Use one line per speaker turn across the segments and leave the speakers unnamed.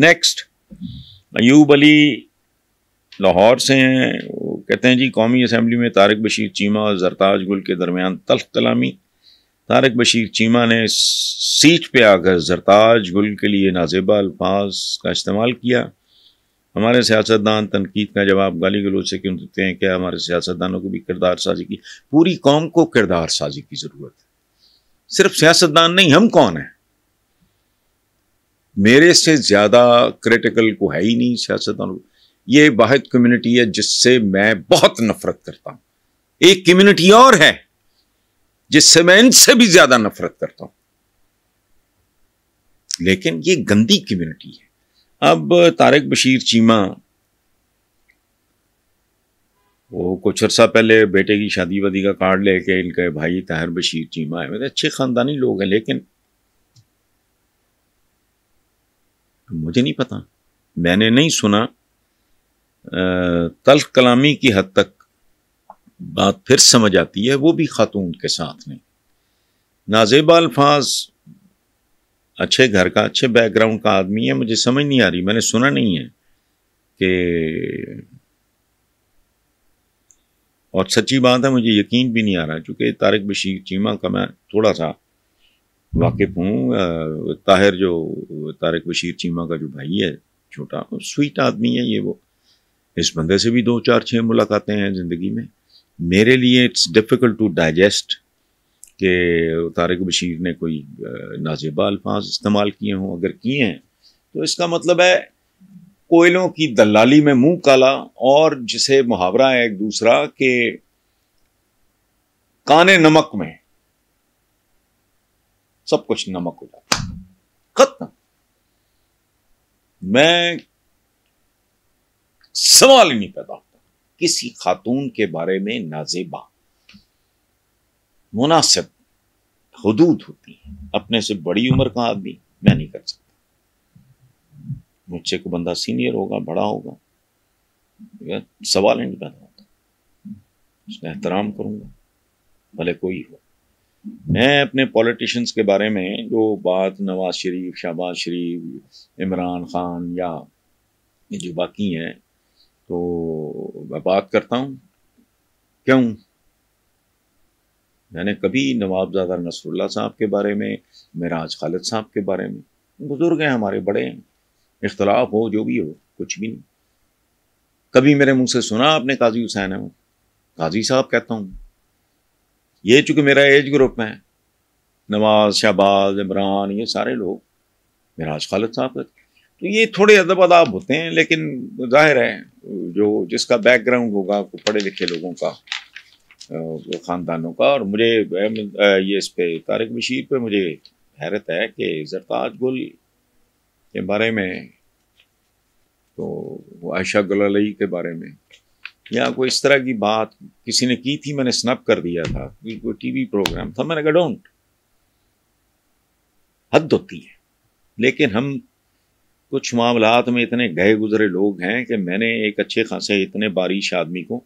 Next, Ayub علی لاہور سے ہیں، وہ کہتے ہیں جی قومی اسمبلی میں طارق بشیر چیمہ اور زرتاج گل کے درمیان تلخ کلامی، طارق بشیر چیمہ نے سیٹ پہ آ کر زرتاج گل کے لیے نازیبا الفاظ کا استعمال کیا۔ ہمارے سیاستدان تنقید کا جواب گالی گلوچ سے کیوں دیتے ہیں؟ کیا ہمارے سیاستدانوں کو بھی کردار سازی کی؟ پوری قوم کو کردار سازی کی ضرورت ہے، صرف سیاستدان نہیں، ہم کون ہیں؟ میرے سے زیادہ کریٹیکل کو ہے ہی نہیں سیاستدانوں۔ یہ واحد کمیونٹی ہے جس سے میں بہت نفرت کرتا ہوں، ایک کمیونٹی اور ہے جس سے میں ان سے بھی زیادہ نفرت کرتا ہوں، لیکن یہ گندی کمیونٹی ہے۔ اب طارق بشیر چیمہ وہ کچھ عرصہ پہلے بیٹے کی شادی وادی کا کارڈ لے کے ان کے بھائی طاہر بشیر چیمہ ہے، میرے اچھے خاندانی لوگ ہیں، لیکن مجھے نہیں پتا، میں نے نہیں سنا تلخ کلامی کی حد تک بات پھر سمجھ آتی ہے، وہ بھی خاتون کے ساتھ نہیں۔ نازیبا الفاظ، اچھے گھر کا، اچھے بیک گراؤنڈ کا آدمی ہے، مجھے سمجھ نہیں آ رہی، میں نے سنا نہیں ہے کہ، اور سچی بات ہے مجھے یقین بھی نہیں آ رہا، چونکہ طارق بشیر چیمہ کا میں تھوڑا سا واقف ہوں۔ طاہر جو طارق بشیر چیمہ کا جو بھائی ہے چھوٹا، سویٹ آدمی ہے یہ، وہ اس بندے سے بھی 2-4-6 ملاقاتیں ہیں زندگی میں۔ میرے لیے اٹس ڈیفیکلٹ ٹو ڈائجسٹ کہ طارق بشیر نے کوئی نازیبا الفاظ استعمال کیے ہوں، اگر کیے ہیں تو اس کا مطلب ہے کوئلوں کی دلالی میں منہ کالا، اور جسے محاورہ ہے ایک دوسرا کہ کانے نمک میں سب کچھ نمک ہو جاتا، ختم۔ میں سوال ہی نہیں پیدا ہوتا کسی خاتون کے بارے میں نازیبا، مناسب حدود ہوتی ہیں۔ اپنے سے بڑی عمر کا آدمی میں نہیں کر سکتا، مجھ سے کوئی بندہ سینئر ہوگا، بڑا ہوگا، سوال ہی نہیں پیدا ہوتا، اس کا احترام کروں گا بھلے کوئی ہو۔ میں اپنے پولیٹیشنز کے بارے میں جو بات نواز شریف، شہباز شریف، عمران خان یا یہ جو باقی ہیں، تو میں بات کرتا ہوں، کیوں؟ میں نے کبھی نواب زادہ نصر اللہ صاحب کے بارے میں، معراج خالد صاحب کے بارے میں، بزرگ ہیں ہمارے، بڑے ہیں، اختلاف ہو جو بھی ہو، کچھ بھی نہیں۔ کبھی میرے منہ سے سنا آپ نے قاضی حسین احمد، قاضی صاحب کہتا ہوں۔ یہ چونکہ میرا ایج گروپ ہے، نواز، شہباز، عمران، یہ سارے لوگ، معراج خالد صاحب کا، تو یہ تھوڑے ادب آداب ہوتے ہیں، لیکن ظاہر ہے جو جس کا بیک گراؤنڈ ہوگا پڑھے لکھے لوگوں کا، خاندانوں کا۔ اور مجھے یہ اس پہ طارق بشیر پہ مجھے حیرت ہے کہ زرتاج گل کے بارے میں، تو عائشہ گلالئی کے بارے میں، یا کوئی اس طرح کی بات کسی نے کی تھی، میں نے سنپ کر دیا تھا، کوئی ٹی وی پروگرام تھا، میں نے کہا ڈونٹ، حد ہوتی ہے۔ لیکن ہم کچھ معاملات میں اتنے گئے گزرے لوگ ہیں کہ میں نے ایک اچھے خاصے اتنے باریش آدمی کو،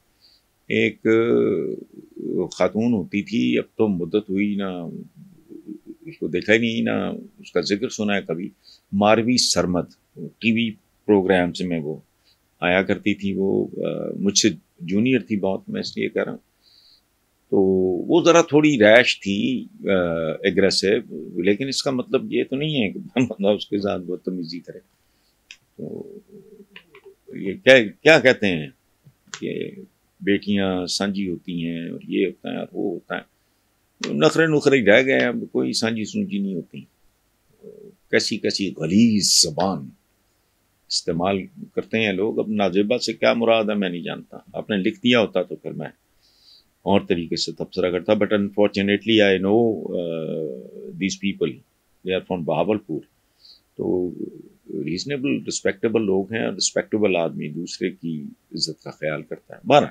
ایک خاتون ہوتی تھی، اب تو مدت ہوئی نہ اس کو دیکھا ہی نہیں، نہ اس کا ذکر سنا ہے کبھی، Marvi Sarmad, TV program سے میں وہ آیا کرتی تھی، وہ مجھ سے جونیئر تھی بہت، میں اس لیے کہہ رہا ہوں، تو وہ ذرا تھوڑی ریش تھی، ایگریسو، لیکن اس کا مطلب یہ تو نہیں ہے کہ بندہ اس کے ساتھ بدتمیزی کرے۔ تو یہ کیا کہتے ہیں کہ بیٹیاں سانجی ہوتی ہیں، اور یہ ہوتا ہے اور وہ ہوتا ہے، نخرے نخرے رہ گئے، اب کوئی سانجی سونجی نہیں ہوتی۔ کیسی کیسی غلیظ زبان استعمال کرتے ہیں لوگ۔ اب نازیبا سے کیا مراد ہے میں نہیں جانتا، آپ نے لکھ دیا ہوتا تو پھر میں اور طریقے سے تبصرہ کرتا، but unfortunately I know these people, they are from Bahawalpur, تو ریزنیبل رسپیکٹیبل لوگ ہیں، اور رسپیکٹیبل آدمی دوسرے کی عزت کا خیال کرتا ہے۔ بارہ